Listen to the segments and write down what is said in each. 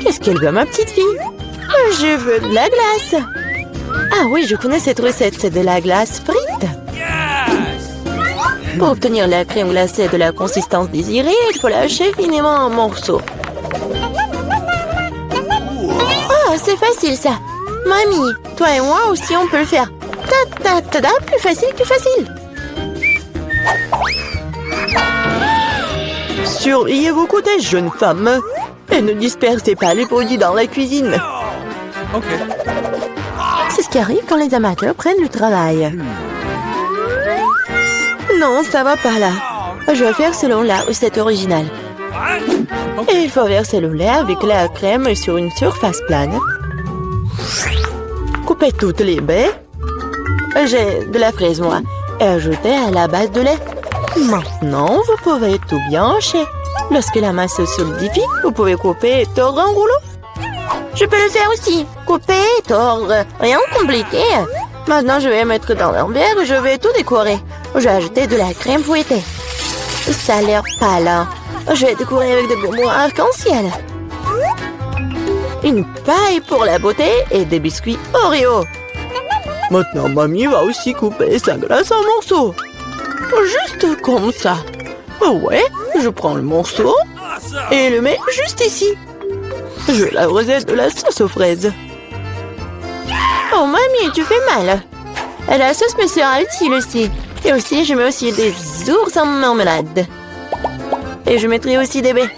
Qu'est-ce qu'elle veut, ma petite fille? Je veux de la glace. Ah oui, je connais cette recette. C'est de la glace frite. Pour obtenir la crème glacée de la consistance désirée, il faut la hacher finement en morceaux. Ah, c'est facile ça. Mamie, toi et moi aussi, on peut le faire. Ta-ta-ta-ta, plus facile, plus facile. Surveillez vos côtés, jeunes femmes. Et ne dispersez pas les produits dans la cuisine. Ok. C'est ce qui arrive quand les amateurs prennent du travail. Non, ça va pas là. Je vais faire selon la recette originale. Et il faut verser le lait avec la crème sur une surface plane. Coupez toutes les baies. J'ai de la fraise, moi. Et ajoutez à la base de lait. Maintenant, vous pouvez tout bien hacher. Lorsque la masse se solidifie, vous pouvez couper et tordre en rouleau. Je peux le faire aussi. Couper et tordre. Rien de compliqué. Maintenant, je vais mettre dans un verre et je vais tout décorer. J'ai ajouté de la crème fouettée. Ça a l'air pâle. Hein? Je vais décorer avec des bonbons arc-en-ciel. Une paille pour la beauté et des biscuits Oreo. Maintenant, mamie va aussi couper sa glace en morceaux. Juste comme ça. Ouais, je prends le morceau et le mets juste ici. Je vais la recette de la sauce aux fraises. Oh, mamie, tu fais mal. Et la sauce me sera utile aussi. Et aussi, je mets aussi des ours en marmelade. Et je mettrai aussi des baies.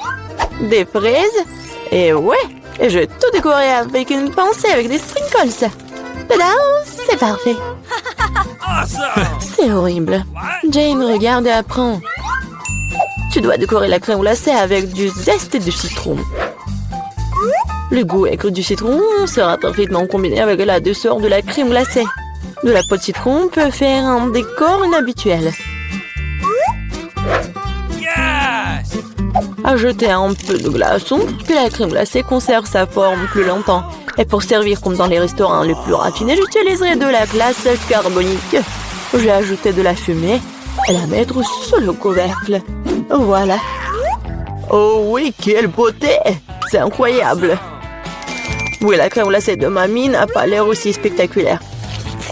Des fraises. Et ouais, et je vais tout décorer avec une pincée avec des sprinkles. Tada, c'est parfait. C'est horrible. Jane, regarde et apprends. Tu dois décorer la crème glacée avec du zeste de citron. Le goût aigre du citron sera parfaitement combiné avec la douceur de la crème glacée. De la peau de citron peut faire un décor inhabituel. Ajoutez un peu de glaçon pour que la crème glacée conserve sa forme plus longtemps. Et pour servir comme dans les restaurants les plus raffinés, j'utiliserai de la glace carbonique. J'ai ajouté de la fumée et la mettre sur le couvercle. Voilà. Oh oui, quelle beauté! C'est incroyable. Oui, la crème glacée de mamie n'a pas l'air aussi spectaculaire.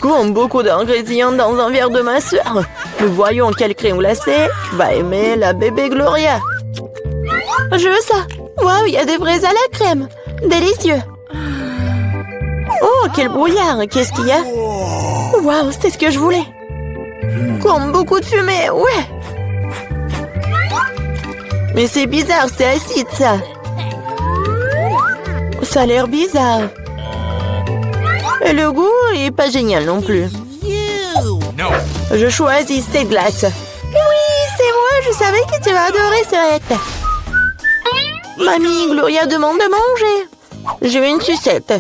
Comme beaucoup d'ingrédients dans un verre de ma sœur. Nous voyons quelle crème glacée va aimer la bébé Gloria. Je veux ça. Waouh, il y a des fraises à la crème. Délicieux. Oh, quel brouillard. Qu'est-ce qu'il y a? Waouh, c'est ce que je voulais. Comme beaucoup de fumée, ouais. Mais c'est bizarre, c'est acide, ça. Ça a l'air bizarre. Et le goût est pas génial non plus. Je choisis cette glace. Oui, c'est moi, je savais que tu vas adorer ce recette. Mamie, Gloria demande de manger. Je veux une sucette.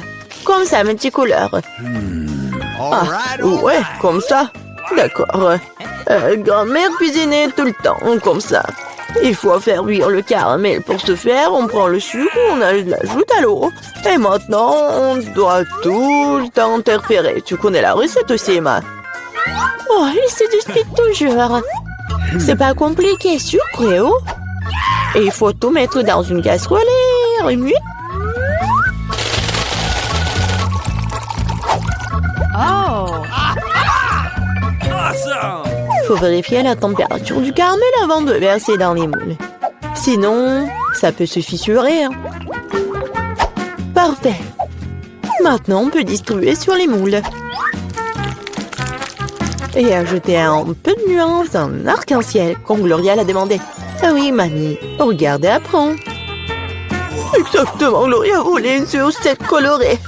Comme ça, mes petites couleurs. Ah, ouais, comme ça. D'accord. Grand-mère cuisinait tout le temps, comme ça. Il faut faire bouillir le caramel. Pour ce faire, on prend le sucre, on l'ajoute à l'eau. Et maintenant, on doit tout le temps interférer. Tu connais la recette aussi, Emma? Oh, il se dispute toujours. C'est pas compliqué, sucre et eau. Et il faut tout mettre dans une casserole et remuer. Oh! Il faut vérifier la température du caramel avant de verser dans les moules. Sinon, ça peut se fissurer. Hein. Parfait. Maintenant, on peut distribuer sur les moules. Et ajouter un peu de nuance en arc-en-ciel, comme Gloria l'a demandé. Ah oui, mamie, regarde et apprends. Exactement, Gloria voulait une sucette colorée.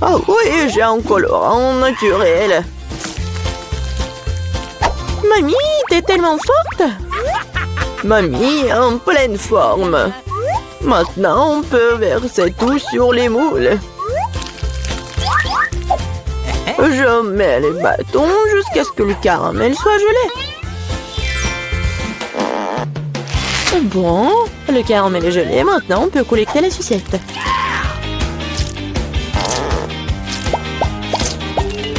Ah oui, j'ai un colorant naturel. Mamie, t'es tellement forte. Mamie, en pleine forme. Maintenant, on peut verser tout sur les moules. Je mets les bâtons jusqu'à ce que le caramel soit gelé. Bon, le caramel est gelé. Maintenant, on peut collecter la sucette.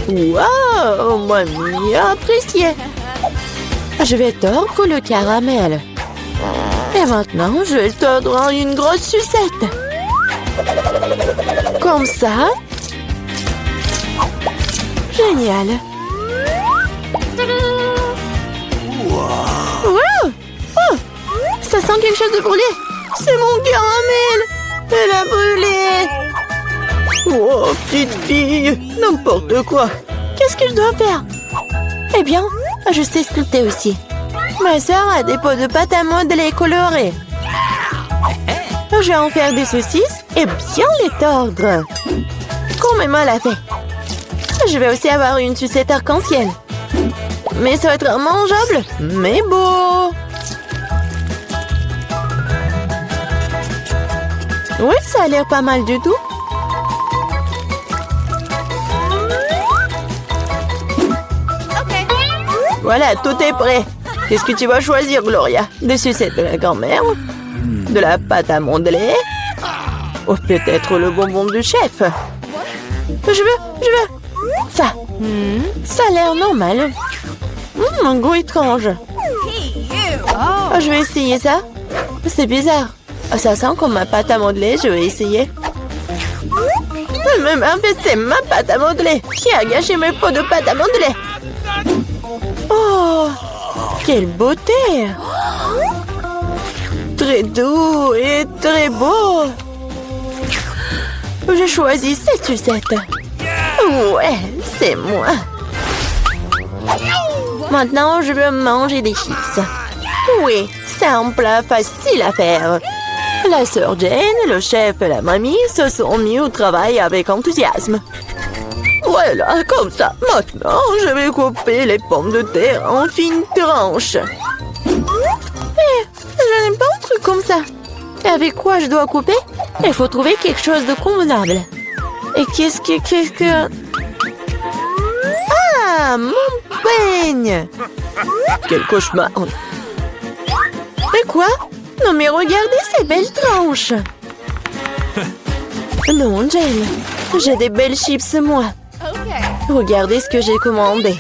Waouh, mamie a apprécié. Je vais tordre le caramel. Et maintenant, je vais le tordre en une grosse sucette. Comme ça. Génial. Wow. Oh, ça sent quelque chose de brûlé. C'est mon caramel. Elle a brûlé. Oh, petite fille. N'importe quoi. Qu'est-ce que je dois faire? Eh bien, je sais sculpter aussi. Ma sœur a des pots de pâte à modeler colorés. Je vais en faire des saucisses et bien les tordre. Comme Emma l'a fait. Je vais aussi avoir une sucette arc-en-ciel. Mais ça va être mangeable, mais beau. Oui, ça a l'air pas mal du tout. Voilà, tout est prêt. Qu'est-ce que tu vas choisir, Gloria? Des sucettes de la grand-mère? De la pâte à modeler? Ou peut-être le bonbon du chef? Je veux. Ça. Ça a l'air normal. Un goût étrange. Oh, je vais essayer ça. C'est bizarre. Ça sent comme ma pâte à modeler. Je vais essayer. Mais en fait, c'est ma pâte à modeler. Qui a gâché mes pots de pâte à modeler? Oh, quelle beauté! Très doux et très beau. Je choisis cette sucette. Ouais, c'est moi. Maintenant, je veux manger des chips. Oui, c'est un plat facile à faire. La sœur Jane, le chef et la mamie se sont mis au travail avec enthousiasme. Voilà, comme ça. Maintenant, je vais couper les pommes de terre en fines tranches. Je n'aime pas un truc comme ça. Et avec quoi je dois couper? Il faut trouver quelque chose de convenable. Et qu'est-ce que... Ah, mon peigne! Quel cauchemar! Et quoi? Non mais regardez ces belles tranches! Non, Jane, j'ai des belles chips, moi. Regardez ce que j'ai commandé.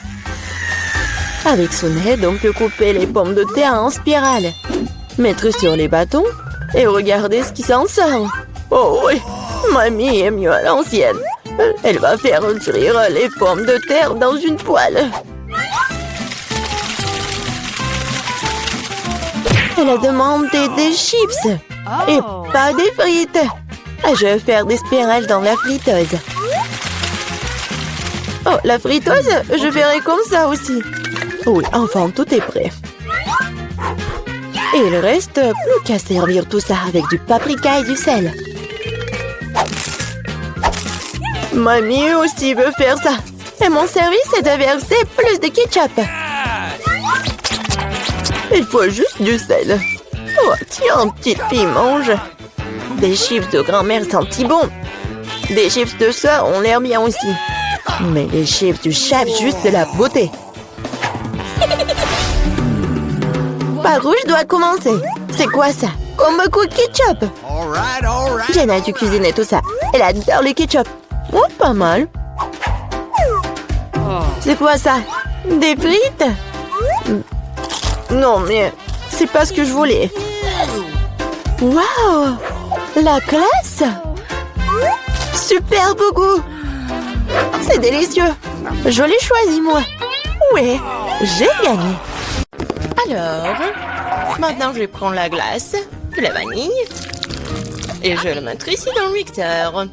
Avec son aide, on peut couper les pommes de terre en spirale, mettre sur les bâtons et regardez ce qui s'en sort. Oh oui, mamie est mieux à l'ancienne. Elle va faire cuire les pommes de terre dans une poêle. Elle a demandé des chips et pas des frites. Je vais faire des spirales dans la friteuse. Oh, la friteuse, je ferai comme ça aussi. Oui, enfin, tout est prêt. Et il reste plus qu'à servir tout ça avec du paprika et du sel. Mamie aussi veut faire ça. Et mon service est de verser plus de ketchup. Il faut juste du sel. Oh, tiens, petite fille, mange. Des chips de grand-mère sentent si bon. Des chips de soeur ont l'air bien aussi. Mais les chips du chef, juste de la beauté. Par où je dois commencer? C'est quoi ça? Comme beaucoup de ketchup. Jenna a dû cuisiner tout ça. Elle adore le ketchup. Oh, pas mal. C'est quoi ça? Des frites? Non, mais c'est pas ce que je voulais. Waouh! La classe! Super beau goût! C'est délicieux! Je l'ai choisi, moi! Ouais, j'ai gagné! Alors, maintenant je vais prendre la glace, la vanille, et je vais le mettre ici dans le mixeur.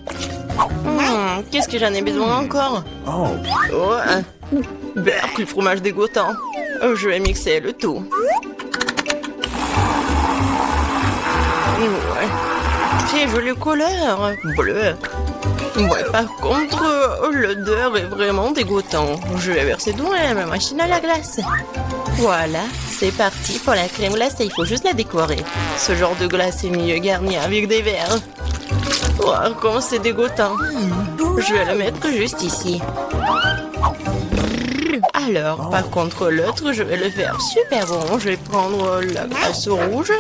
Qu'est-ce que j'en ai besoin encore? Beurre, du fromage dégoûtant. Je vais mixer le tout. Ouais. Très joli couleur. Bleu. Ouais, par contre, l'odeur est vraiment dégoûtant. Je vais verser dans la machine à la glace. Voilà, c'est parti pour la crème glacée. Il faut juste la décorer. Ce genre de glace est mieux garni avec des verres. Oh, comment c'est dégoûtant. Je vais le mettre juste ici. Alors, par contre, l'autre, je vais le faire super bon. Je vais prendre la glace rouge.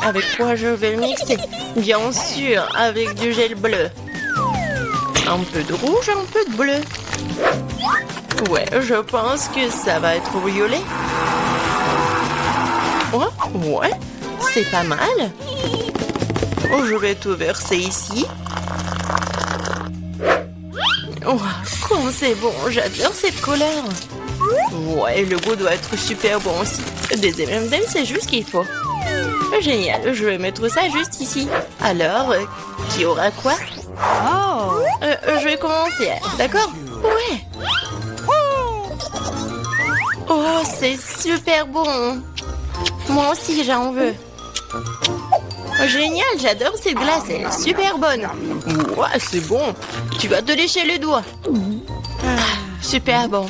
Avec quoi je vais le mixer? Bien sûr, avec du gel bleu. Un peu de rouge, un peu de bleu. Ouais, je pense que ça va être violet. Oh, ouais, c'est pas mal. Oh, je vais tout verser ici. Oh, comme c'est bon, j'adore cette couleur. Ouais, le goût doit être super bon aussi. Des M&M's, c'est juste ce qu'il faut. Génial, je vais mettre ça juste ici. Alors, qui aura quoi? Je vais commencer, d'accord? Ouais. Oh, c'est super bon. Moi aussi, j'en veux. Génial, j'adore cette glace, elle est super bonne. Ouais, c'est bon. Tu vas te lécher les doigts. Super bon.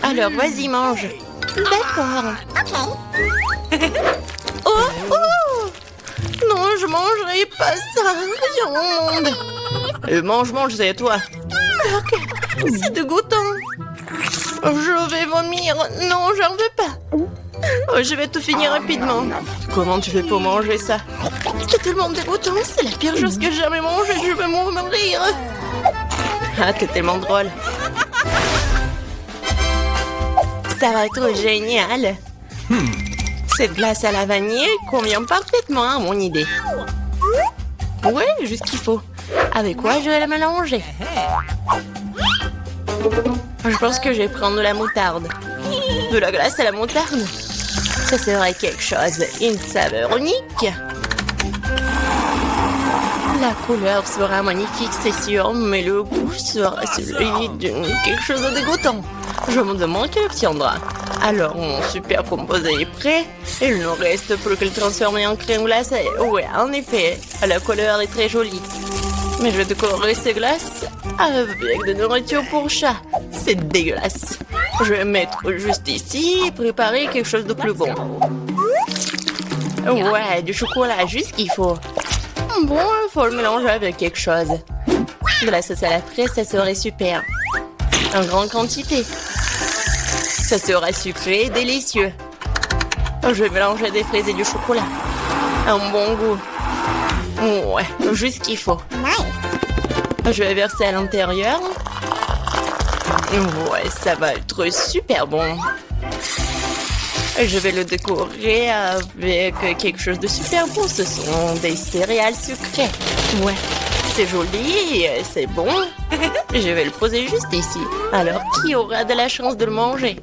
Alors, vas-y, mange. D'accord. Oh, oh! Non, je mangerai pas ça. Viande. Mange, c'est à toi. Ok, c'est dégoûtant. Je vais vomir. Non, j'en veux pas. Oh, je vais tout finir rapidement. Comment tu fais pour manger ça? C'est tellement dégoûtant. C'est la pire chose que j'ai jamais mangée. Je vais mourir. Ah, t'es tellement drôle. Ça va être génial. Cette glace à la vanille convient parfaitement à mon idée. Ouais, juste ce qu'il faut. Avec quoi je vais la mélanger? Je pense que je vais prendre de la moutarde. De la glace à la moutarde? Ça serait quelque chose. Une saveur unique. La couleur sera magnifique, c'est sûr, mais le goût sera celui de quelque chose de dégoûtant. Je me demande qui l'obtiendra. Alors, mon super composé est prêt. Il ne reste plus que le transformer en crème glacée. Ouais, en effet, la couleur est très jolie. Mais je vais décorer ces glaces avec de nourriture pour chat. C'est dégueulasse. Je vais mettre juste ici et préparer quelque chose de plus bon. Ouais, du chocolat, juste ce qu'il faut. Bon, il faut le mélanger avec quelque chose. De la sauce à la fraise, ça serait super. En grande quantité. Ça sera sucré et délicieux. Je vais mélanger des fraises et du chocolat. Un bon goût. Ouais, juste ce qu'il faut. Je vais verser à l'intérieur. Ouais, ça va être super bon. Je vais le décorer avec quelque chose de super bon. Ce sont des céréales sucrées. Ouais, c'est joli, c'est bon. Je vais le poser juste ici. Alors, qui aura de la chance de le manger?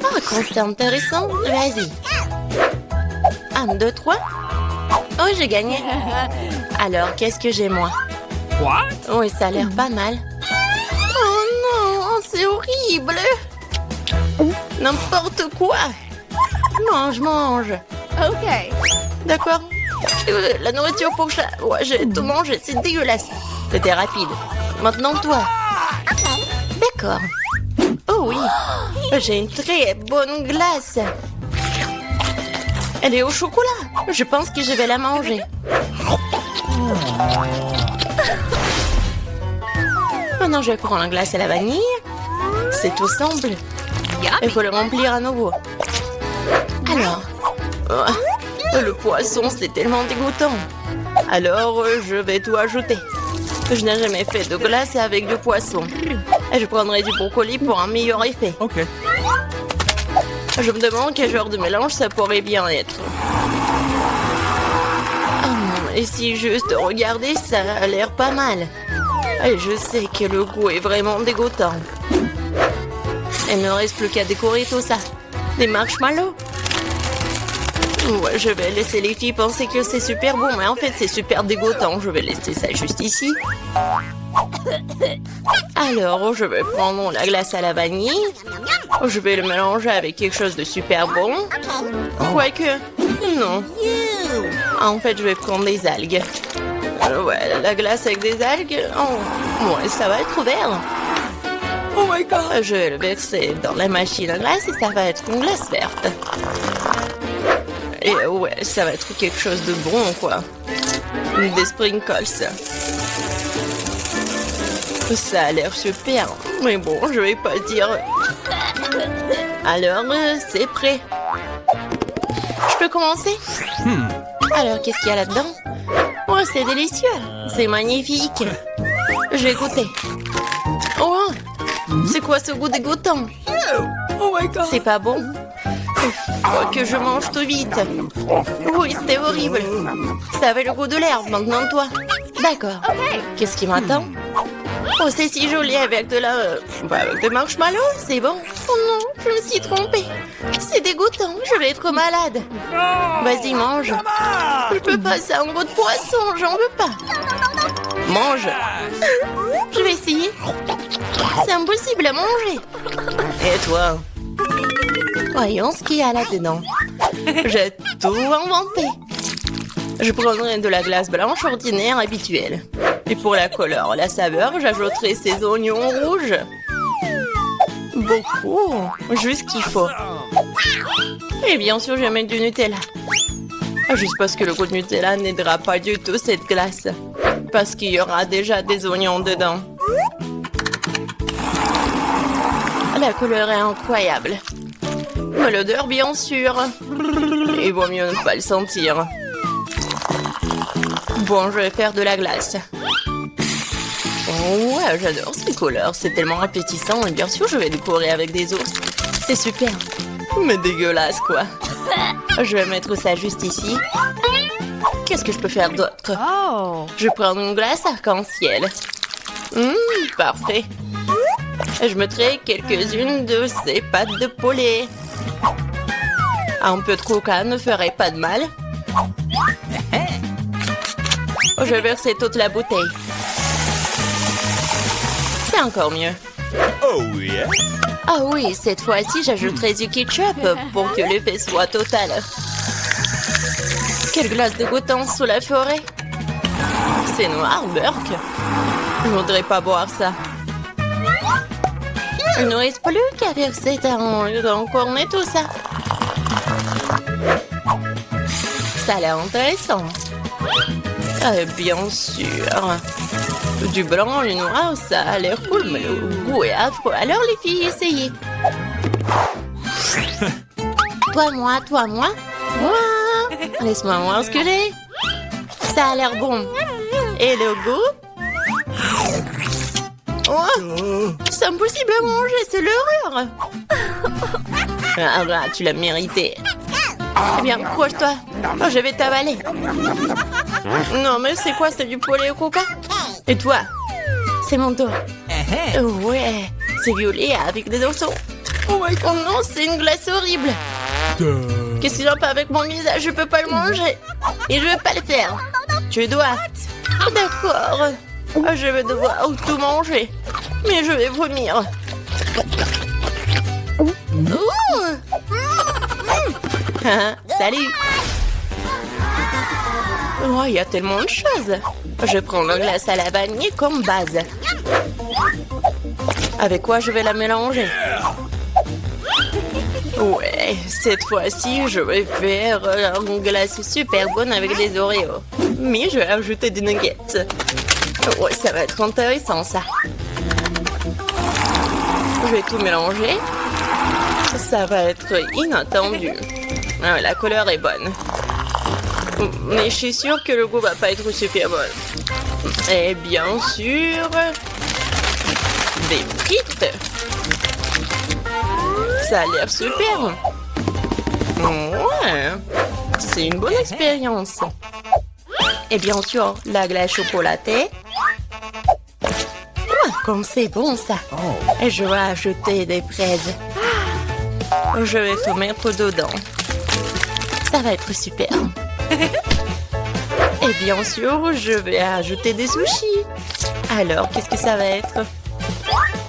Ah, quand c'est intéressant, vas-y. 1, 2, 3. Oh, j'ai gagné. Alors, qu'est-ce que j'ai, moi? Oui, ça a l'air pas mal. Oh non, c'est horrible. N'importe quoi. Mange. Okay. D'accord. La nourriture pour chat. Ouais, j'ai tout mangé, c'est dégueulasse. C'était rapide. Maintenant, toi. D'accord. Oh oui, j'ai une très bonne glace. Elle est au chocolat. Je pense que je vais la manger. Maintenant, je vais prendre la glace à la vanille. C'est tout simple. Il faut le remplir à nouveau. Alors, le poisson, c'est tellement dégoûtant. Alors, je vais tout ajouter. Je n'ai jamais fait de glace avec du poisson. Et je prendrai du brocoli pour un meilleur effet. Ok. Je me demande quel genre de mélange ça pourrait bien être. Et si juste regarder, ça a l'air pas mal. Et je sais que le goût est vraiment dégoûtant. Il ne reste plus qu'à décorer tout ça. Des marshmallows. Ouais, je vais laisser les filles penser que c'est super bon, mais en fait c'est super dégoûtant. Je vais laisser ça juste ici. Alors, je vais prendre la glace à la vanille. Je vais le mélanger avec quelque chose de super bon. Quoique, non. En fait, je vais prendre des algues. Ouais, la glace avec des algues, oh, ouais, ça va être vert. Oh my god! Je vais le verser dans la machine à glace et ça va être une glace verte. Et ouais, ça va être quelque chose de bon, quoi. Des sprinkles. Ça a l'air super. Mais bon, je vais pas dire. Alors, c'est prêt. Je peux commencer? Alors, qu'est-ce qu'il y a là-dedans? Oh, c'est délicieux. C'est magnifique. Je vais goûter. Oh, c'est quoi ce goût dégoûtant? Oh my god. C'est pas bon. Faut que je mange tout vite. Oui, c'était horrible. Ça avait le goût de l'herbe, maintenant toi. D'accord. Qu'est-ce qui m'attend? Oh, c'est si joli avec de la... avec de marshmallows, c'est bon. Oh non, je me suis trompée. C'est dégoûtant, je vais être malade. Vas-y, mange. Je peux pas, c'est un goût de poisson, j'en veux pas. Mange. Je vais essayer. C'est impossible à manger. Et toi? Voyons ce qu'il y a là-dedans. J'ai tout inventé. Je prendrai de la glace blanche ordinaire habituelle. Et pour la couleur, la saveur, j'ajouterai ces oignons rouges. Beaucoup, juste ce qu'il faut. Et bien sûr, je vais mettre du Nutella. Juste parce que le goût de Nutella n'aidera pas du tout cette glace. Parce qu'il y aura déjà des oignons dedans. La couleur est incroyable. Mais l'odeur, bien sûr. Il vaut mieux ne pas le sentir. Bon, je vais faire de la glace. Oh ouais, j'adore ces couleurs. C'est tellement appétissant. Et bien sûr, je vais décorer avec des ours. C'est super. Mais dégueulasse, quoi. Je vais mettre ça juste ici. Qu'est-ce que je peux faire d'autre? Je prends une glace arc-en-ciel. Parfait. Je mettrai quelques-unes de ces pâtes de poulet. Un peu de coca ne ferait pas de mal. Je vais verser toute la bouteille. C'est encore mieux. Oh yeah. Ah oui, cette fois-ci, j'ajouterai du ketchup pour que l'effet soit total. Quelle glace dégoûtante sous la forêt. C'est noir, Burke. Je ne voudrais pas boire ça. Il ne reste plus qu'à verser dans cornet tout ça. Ça a l'air intéressant. Bien sûr. Du blanc, le noir, ça a l'air cool, mais le goût est affreux. Alors les filles, essayez. Toi, moi. Moi. Laisse-moi voir ce que j'ai. Ça a l'air bon. Et le goût? Oh, c'est impossible à manger, c'est l'horreur. Ah, tu l'as mérité. Eh bien, accroche-toi. Oh, je vais t'avaler. Non, mais c'est quoi? C'est du poulet au coca? Et toi? C'est mon tour. Ouais, c'est violet avec des dessous. Oh non, c'est une glace horrible. Qu'est-ce qu'il y a pas avec mon visage? Je peux pas le manger. Et je vais pas le faire. Tu dois. D'accord. Je vais devoir tout manger. Mais je vais vomir. Salut. Oh, il y a tellement de choses. Je prends la glace à la vanille comme base. Avec quoi je vais la mélanger? Ouais, cette fois-ci, je vais faire une glace super bonne avec des Oreos. Mais je vais ajouter des nuggets. Ouais, ça va être intéressant, ça. Je vais tout mélanger. Ça va être inattendu. Ah, la couleur est bonne. Mais je suis sûre que le goût va pas être super bon. Et bien sûr, des frites. Ça a l'air super. Ouais, c'est une bonne expérience. Et bien sûr, la glace chocolatée. Comme c'est bon ça. Et je vais ajouter des fraises. Je vais tout mettre dedans. Ça va être super. Et bien sûr, je vais ajouter des sushis. Alors, qu'est-ce que ça va être?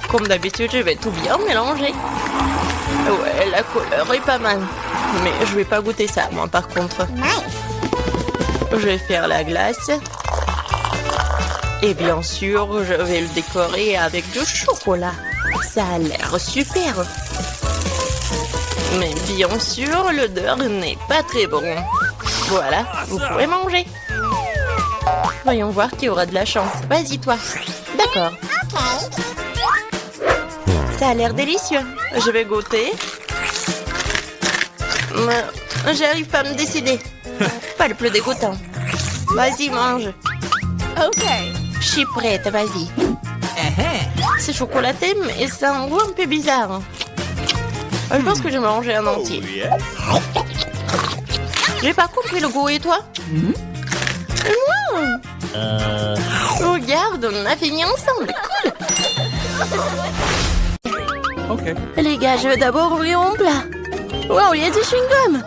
Comme d'habitude, je vais tout bien mélanger. Ouais, la couleur est pas mal. Mais je vais pas goûter ça, moi, par contre. Je vais faire la glace. Et bien sûr, je vais le décorer avec du chocolat. Ça a l'air super. Mais bien sûr, l'odeur n'est pas très bon. Voilà, vous pouvez manger. Voyons voir qui aura de la chance. Vas-y, toi. D'accord. Ça a l'air délicieux. Je vais goûter. J'arrive pas à me décider. Pas le plus dégoûtant. Vas-y, mange. Ok. Je suis prête, vas-y. C'est chocolaté, mais c'est un goût un peu bizarre. Je pense que je vais manger un entier. J'ai pas compris le goût, et toi? Regarde, on a fini ensemble. Cool. Ok. Les gars, je vais d'abord ouvrir mon plat. Wow, il y a du chewing-gum.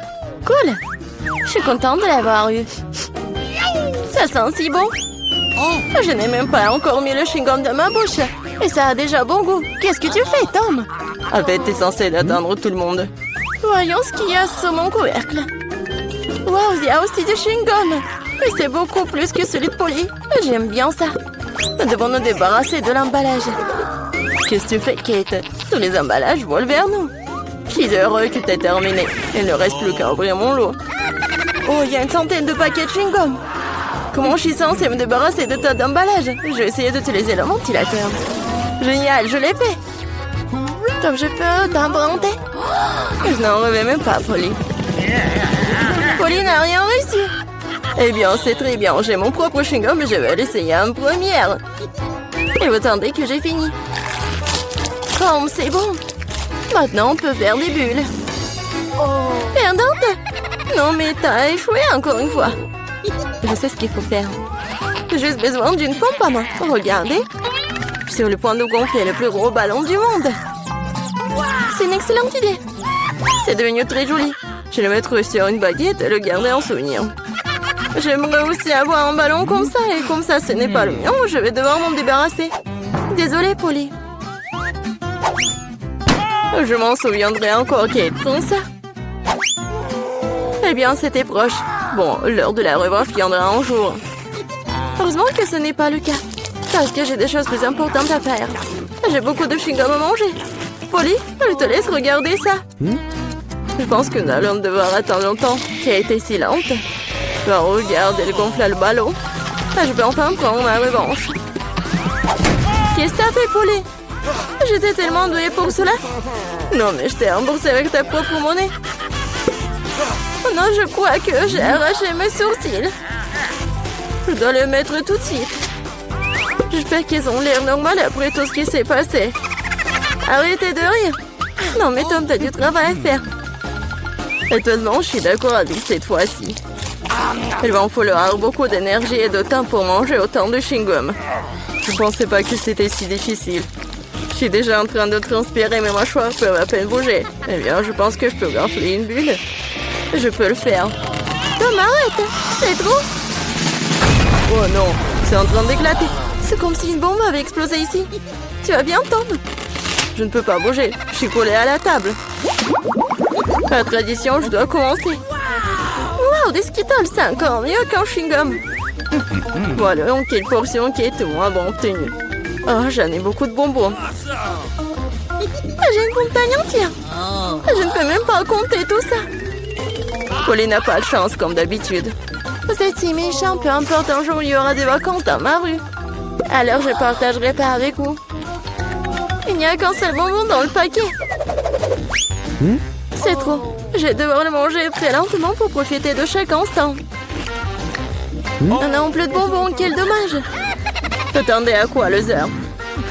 Cool. Je suis contente de l'avoir eu. Ça sent si bon. Je n'ai même pas encore mis le chewing-gum dans ma bouche. Et ça a déjà bon goût. Qu'est-ce que tu fais, Tom? En fait, t'es censé atteindre tout le monde. Voyons ce qu'il y a sur mon couvercle. Wow, il y a aussi du chewing-gum. Et c'est beaucoup plus que celui de Polly. J'aime bien ça. Nous devons nous débarrasser de l'emballage. Qu'est-ce que tu fais, Kate? Tous les emballages volent vers nous. Je suis heureux que tu aies terminé. Il ne reste plus qu'à ouvrir mon lot. Oh, il y a une centaine de paquets de chewing-gum. Comment je suis censée me débarrasser de tas d'emballages? Je vais essayer d'utiliser le ventilateur. Génial, je l'ai fait. Donc je peux t'emprunter? Je n'en rêvais même pas, Polly. Polly n'a rien réussi. Eh bien, c'est très bien. J'ai mon propre chewing-gum et je vais l'essayer en première. Et vous attendez que j'ai fini. Comme c'est bon. Maintenant, on peut faire des bulles. Perdante? Non, mais t'as échoué encore une fois. Je sais ce qu'il faut faire. J'ai juste besoin d'une pompe à main. Regardez. Je suis sur le point de gonfler le plus gros ballon du monde. C'est une excellente idée. C'est devenu très joli. Je vais le mettre sur une baguette et le garder en souvenir. J'aimerais aussi avoir un ballon comme ça. Et comme ça, ce n'est pas le mien, je vais devoir m'en débarrasser. Désolée, Polly. Je m'en souviendrai encore, Kate. Prends ça. Eh bien, c'était proche. Bon, l'heure de la revanche viendra un jour. Heureusement que ce n'est pas le cas. Parce que j'ai des choses plus importantes à faire. J'ai beaucoup de chewing-gum à manger. Polly, je te laisse regarder ça. Je pense que nous allons devoir attendre longtemps. Kate est si lente. Ben, regarde, elle gonfle le ballon. Je peux enfin prendre ma revanche. Qu'est-ce que t'as fait, Polly? J'étais tellement douée pour cela. Non, mais je t'ai remboursé avec ta propre monnaie. Oh non, je crois que j'ai arraché mes sourcils. Je dois le mettre tout de suite. J'espère qu'ils ont l'air normal après tout ce qui s'est passé. Arrêtez de rire. Non, mais Tom, t'as du travail à faire. Étonnamment, je suis d'accord avec cette fois-ci. Il va en falloir beaucoup d'énergie et de temps pour manger autant de chewing-gum. Je ne pensais pas que c'était si difficile. Je suis déjà en train de transpirer, mes mâchoires peuvent à peine bouger. Eh bien, je pense que je peux gonfler une bulle. Je peux le faire. Tom, arrête! C'est trop! Oh non, c'est en train d'éclater. C'est comme si une bombe avait explosé ici. Tu vas bien, Tom? Je ne peux pas bouger. Je suis collée à la table. La tradition, je dois commencer. Wow, des Skittles, c'est encore mieux qu'un chewing-gum. Voilà, donc quelle portion qui est moins bon obtenue. Oh, j'en ai beaucoup de bonbons. J'ai une montagne entière. Je ne peux même pas compter tout ça. Polly n'a pas de chance, comme d'habitude. Vous êtes si méchant, peu importe, un jour il y aura des vacances dans ma rue. Alors je partagerai pas avec vous. Il n'y a qu'un seul bonbon dans le paquet. C'est trop. Je vais devoir le manger très lentement pour profiter de chaque instant. On a plus de bonbons, quel dommage. T'attendais à quoi, les heures?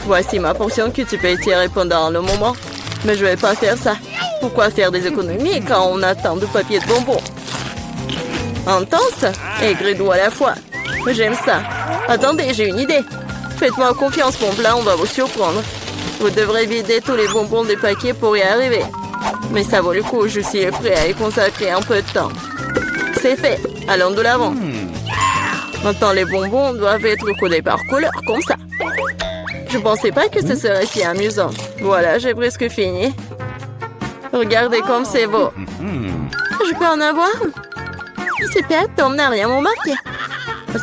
Voici ma portion que tu peux étirer pendant le moment. Mais je vais pas faire ça. Pourquoi faire des économies quand on a tant de papier de bonbons? Intense et gris-doux à la fois. J'aime ça. Attendez, j'ai une idée. Faites-moi confiance, mon plat, on va vous surprendre. Vous devrez vider tous les bonbons des paquets pour y arriver. Mais ça vaut le coup, je suis prêt à y consacrer un peu de temps. C'est fait, allons de l'avant. Maintenant, les bonbons doivent être codés par couleur, comme ça. Je pensais pas que ce serait si amusant. Voilà, j'ai presque fini. Regardez comme c'est beau. Je peux en avoir? Super, Tom n'a rien remarqué.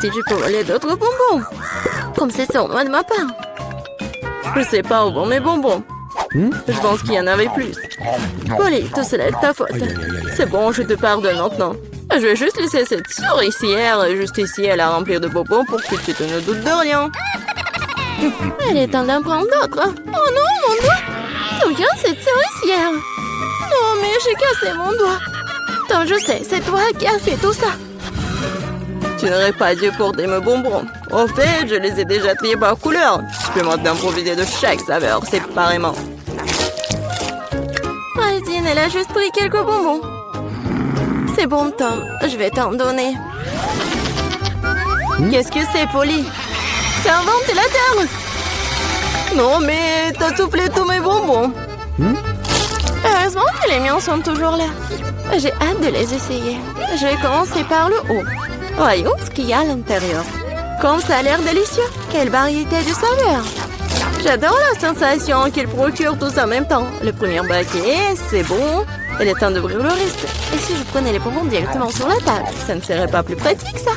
Si je peux voler d'autres bonbons. Comme c'est sournois de ma part. Je sais pas où vont mes bonbons. Je pense qu'il y en avait plus. Polly, tout cela est de ta faute. C'est bon, je te pardonne maintenant. Je vais juste laisser cette souricière juste ici à la remplir de bonbons pour que tu te ne doutes de rien. Il est temps d'en prendre d'autres. Oh non, mon doigt! Regarde cette souricière. Non, mais j'ai cassé mon doigt. Tom, je sais, c'est toi qui as fait tout ça. Tu n'aurais pas dû porter mes bonbons. Au fait, je les ai déjà triés par couleur. Je peux maintenant profiter de chaque saveur séparément. Vas-y, copine, elle a juste pris quelques bonbons. C'est bon, Tom, je vais t'en donner. Qu'est-ce que c'est, Polly? C'est un ventilateur! Non, mais t'as soufflé tous mes bonbons. Heureusement que les miens sont toujours là. J'ai hâte de les essayer. Je vais commencer par le haut. Voyons ce qu'il y a à l'intérieur. Comme ça a l'air délicieux. Quelle variété de saveurs. J'adore la sensation qu'il procure tous en même temps. Le premier baquet, c'est bon. Il est temps d'ouvrir le reste. Et si je prenais les bonbons directement sur la table, ça ne serait pas plus pratique, ça?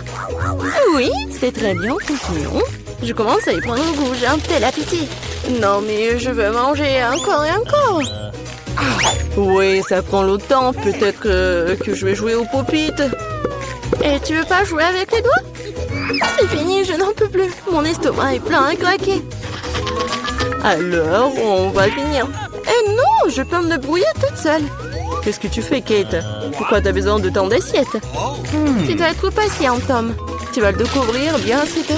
Oui, c'est très bien, continuons. Je commence à y prendre goût, j'ai un tel appétit. Non, mais je veux manger encore et encore. Oui, ça prend le temps. Peut-être que je vais jouer aux pop-it. Et tu veux pas jouer avec les doigts? C'est fini, je n'en peux plus. Mon estomac est plein à craquer. Alors, on va finir. Eh non, je peux me débrouiller toute seule. Qu'est-ce que tu fais, Kate? Pourquoi t'as besoin de tant d'assiettes? Tu dois être patient, Tom. Tu vas le découvrir bien vite.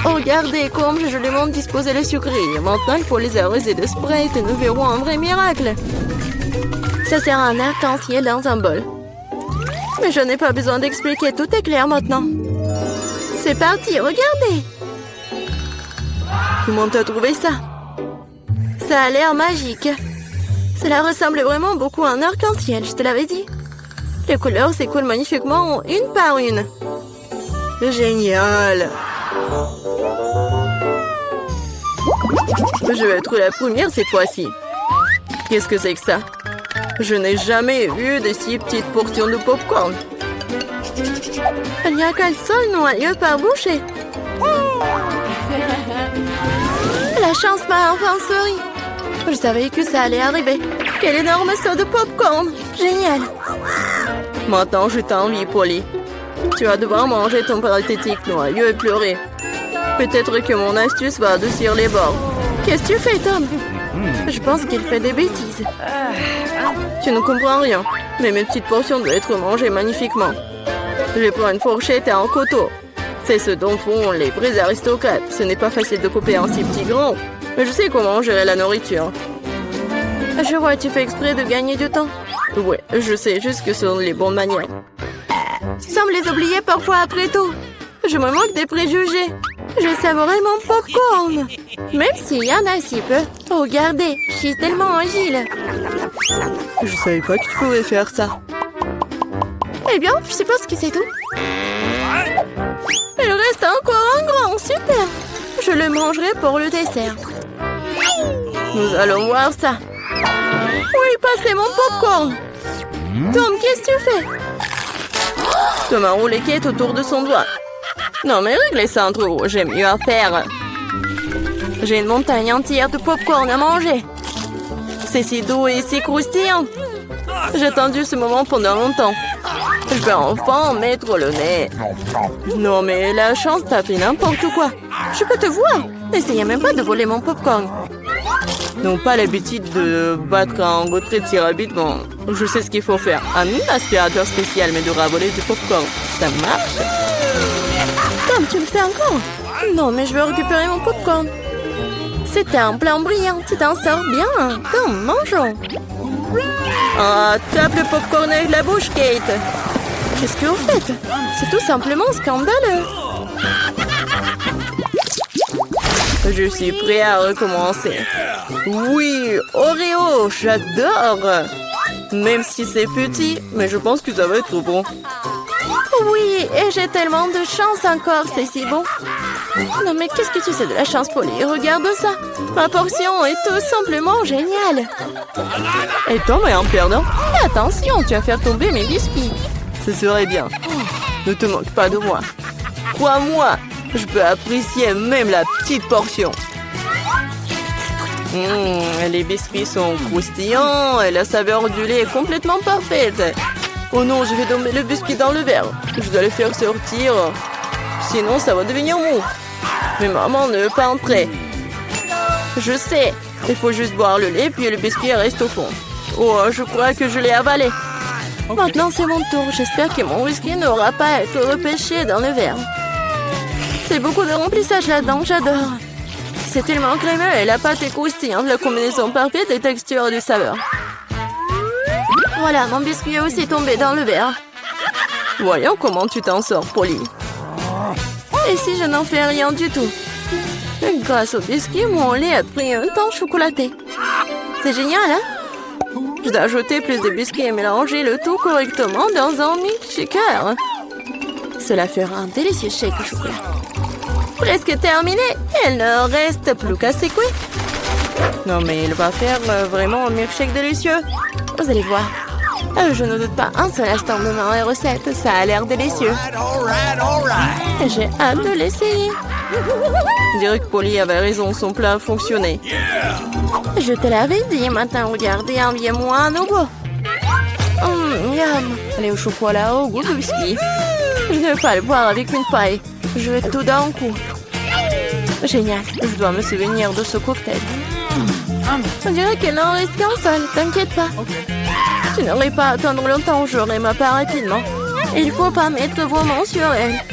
Oh, regardez comme je lui montre disposer les sucreries. Maintenant, il faut les arroser de Sprite et nous verrons un vrai miracle. Ça sert à un arc-en-ciel dans un bol. Mais je n'ai pas besoin d'expliquer, tout est clair maintenant. C'est parti, regardez. Comment t'as trouvé ça? Ça a l'air magique. Cela ressemble vraiment beaucoup à un arc-en-ciel, je te l'avais dit. Les couleurs s'écoulent magnifiquement une par une. Génial! Je vais être la première cette fois-ci. Qu'est-ce que c'est que ça? Je n'ai jamais vu de si petites portions de popcorn. Il n'y a qu'un seul noyau par bouchée. La chance m'a enfin souri. Je savais que ça allait arriver. Quel énorme saut de popcorn! Génial! Maintenant, je t'envie, Polly. Tu vas devoir manger ton pathétique noyau et pleurer. Peut-être que mon astuce va adoucir les bords. Qu'est-ce que tu fais, Tom? Je pense qu'il fait des bêtises. Tu ne comprends rien, mais mes petites portions doivent être mangées magnifiquement. Je prends une fourchette et un couteau. C'est ce dont font les vrais aristocrates. Ce n'est pas facile de couper un si petit grain, mais je sais comment gérer la nourriture. Je vois, tu fais exprès de gagner du temps. Ouais, je sais juste que ce sont les bonnes manières. Tu sembles les oublier parfois après tout. Je me moque des préjugés. Je savourais mon popcorn. Même s'il y en a si peu. Oh, regardez, je suis tellement agile. Je savais pas que tu pouvais faire ça. Eh bien, je suppose que c'est tout. Il reste encore un grand, super. Je le mangerai pour le dessert. Nous allons voir ça. Oui, passez mon popcorn. Tom, qu'est-ce que tu fais? Tom a roulé Kate autour de son doigt. Non, mais réglez ça entre vous, j'ai mieux à faire. J'ai une montagne entière de popcorn à manger. C'est si doux et si croustillant. J'ai attendu ce moment pendant longtemps. Je vais enfin mettre le nez. Non, mais la chance t'a fait n'importe quoi. Je peux te voir. N'essayez même pas de voler mon popcorn. Non, pas l'habitude de battre un retrait de si rapidement. Je sais ce qu'il faut faire. Un aspirateur spécial m'aidera à voler du popcorn. Ça marche? Tom, tu le fais encore? Non, mais je veux récupérer mon popcorn. C'était un plan brillant. Tu t'en sors bien. Tom, mangeons. Ah, tape le popcorn avec la bouche, Kate. Qu'est-ce que vous faites? C'est tout simplement scandaleux. Je suis prêt à recommencer. Oui, Oreo, j'adore. Même si c'est petit, mais je pense que ça va être bon. Oui, et j'ai tellement de chance encore, c'est si bon. Non, mais qu'est-ce que tu sais de la chance, Polly? Regarde ça. Ma portion est tout simplement géniale. Et Tom est un perdant. Attention, tu vas faire tomber mes biscuits. Ce serait bien. Ne te moque pas de moi. Crois-moi, je peux apprécier même la petite portion. Les biscuits sont croustillants et la saveur du lait est complètement parfaite. Oh non, je vais tomber le biscuit dans le verre. Je dois le faire sortir. Sinon, ça va devenir mou. Mais maman ne veut pas entrer. Je sais. Il faut juste boire le lait, puis le biscuit reste au fond. Oh, je crois que je l'ai avalé. Maintenant, c'est mon tour. J'espère que mon whisky n'aura pas à être repêché dans le verre. C'est beaucoup de remplissage là-dedans, j'adore. C'est tellement crémeux et la pâte est croustillante, la combinaison parfaite des textures et de saveurs. voilà, mon biscuit est aussi tombé dans le verre. Voyons comment tu t'en sors, Polly. Et si je n'en fais rien du tout? Grâce au biscuit, mon lait a pris un teint chocolaté. C'est génial, hein? Je dois ajouter plus de biscuits et mélanger le tout correctement dans un milkshaker. Cela fera un délicieux shake au chocolat. Presque terminé. Il ne reste plus qu'à secouer. Non, mais il va faire vraiment un milkshake délicieux. Vous allez voir. Je ne doute pas un seul instant de ma recette. Ça a l'air délicieux. J'ai hâte de l'essayer. Je dirais que Polly avait raison, son plat a fonctionné. Je te l'avais dit, maintenant regardez, enviez-moi à nouveau. Miam. Allez au chocolat au goût de biscuit. Je ne vais pas le boire avec une paille. Je vais tout d'un coup. Génial, je dois me souvenir de ce cocktail. On dirait qu'il n'en reste qu'un seul, t'inquiète pas. Tu n'aurais pas à attendre longtemps, j'aurai ma part rapidement. Il faut pas mettre vos mains sur elle.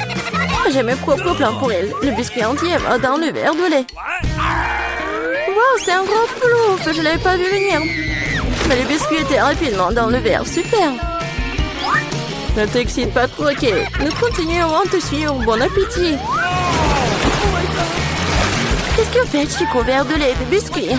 J'ai mes propres plans pour elle. Le biscuit entier va dans le verre de lait. Wow, c'est un gros plouf, je l'avais pas vu venir. Mais le biscuit était rapidement dans le verre, super. Ne t'excite pas trop, ok. Nous continuerons à te suivre, bon appétit. Qu'est-ce que fait Chico, verre de lait et de biscuit?